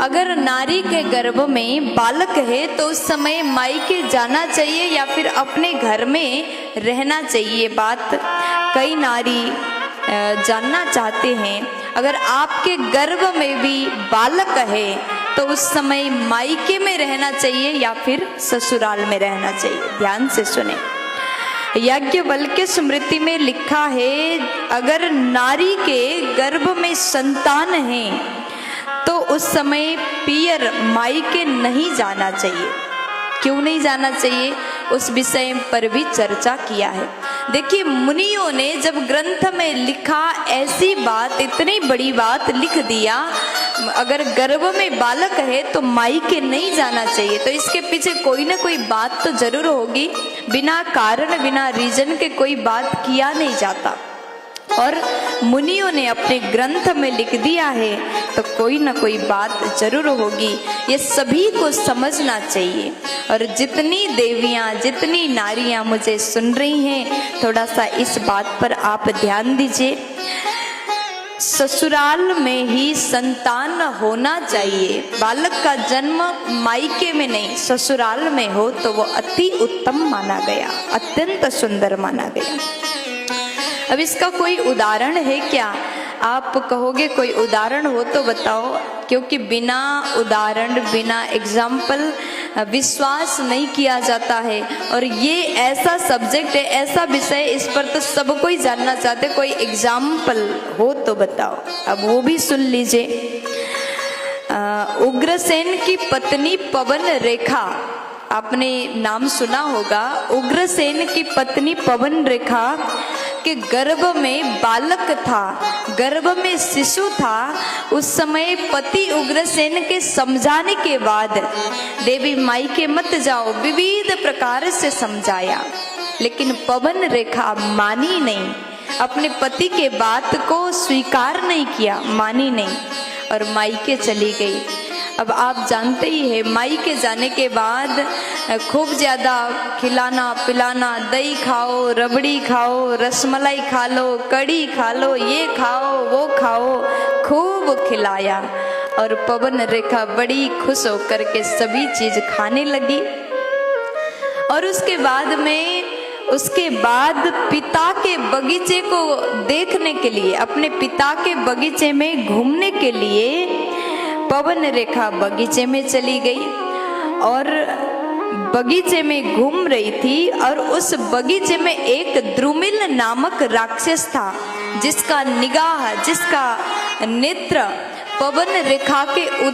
अगर नारी के गर्भ में बालक है तो उस समय मायके जाना चाहिए या फिर अपने घर में रहना चाहिए। बात कई नारी जानना चाहते हैं। अगर आपके गर्भ में भी बालक है तो उस समय मायके में रहना चाहिए या फिर ससुराल में रहना चाहिए। ध्यान से सुने। याज्ञवल्क्य स्मृति में लिखा है, अगर नारी के गर्भ में संतान है तो उस समय पियर मायके नहीं जाना चाहिए। क्यों नहीं जाना चाहिए, उस विषय पर भी चर्चा किया है। देखिए, मुनियों ने जब ग्रंथ में लिखा, ऐसी बात, इतनी बड़ी बात लिख दिया, अगर गर्भ में बालक है तो मायके नहीं जाना चाहिए, तो इसके पीछे कोई ना कोई बात तो जरूर होगी। बिना कारण, बिना रीजन के कोई बात किया नहीं जाता, और मुनियों ने अपने ग्रंथ में लिख दिया है तो कोई ना कोई बात जरूर होगी। ये सभी को समझना चाहिए। और जितनी देवियां, जितनी नारियां मुझे सुन रही हैं, थोड़ा सा इस बात पर आप ध्यान दीजिए। ससुराल में ही संतान होना चाहिए। बालक का जन्म मायके में नहीं, ससुराल में हो तो वो अति उत्तम माना गया, अत्यंत सुंदर माना गया। अब इसका कोई उदाहरण है क्या? आप कहोगे कोई उदाहरण हो तो बताओ, क्योंकि बिना उदाहरण, बिना एग्जाम्पल विश्वास नहीं किया जाता है। और ये ऐसा सब्जेक्ट है, ऐसा विषय, इस पर तो सब कोई जानना चाहते। कोई एग्जाम्पल हो तो बताओ। अब वो भी सुन लीजिए। उग्रसेन की पत्नी पवन रेखा, आपने नाम सुना होगा। उग्रसेन की पत्नी पवन रेखा के गर्भ में बालक था, गर्भ में शिशु था। उस समय पति उग्रसेन के समझाने के बाद, देवी मायके मत जाओ, विविध प्रकार से समझाया, लेकिन पवन रेखा मानी नहीं, अपने पति के बात को स्वीकार नहीं किया, मानी नहीं और मायके चली गई। अब आप जानते ही हैं, मायके जाने के बाद खूब ज़्यादा खिलाना पिलाना, दही खाओ, रबड़ी खाओ, रसमलाई खा लो, कड़ी खा लो, ये खाओ वो खाओ, खूब खिलाया। और पवन रेखा बड़ी खुश होकर के सभी चीज़ खाने लगी। और उसके बाद पिता के बगीचे को देखने के लिए, अपने पिता के बगीचे में घूमने के लिए पवन रेखा बगीचे में चली गई। और बगीचे में घूम रही थी, और उस बगीचे में एक द्रुमिल नामक राक्षस था, जिसका निगाह, जिसका नेत्र पवन रेखा के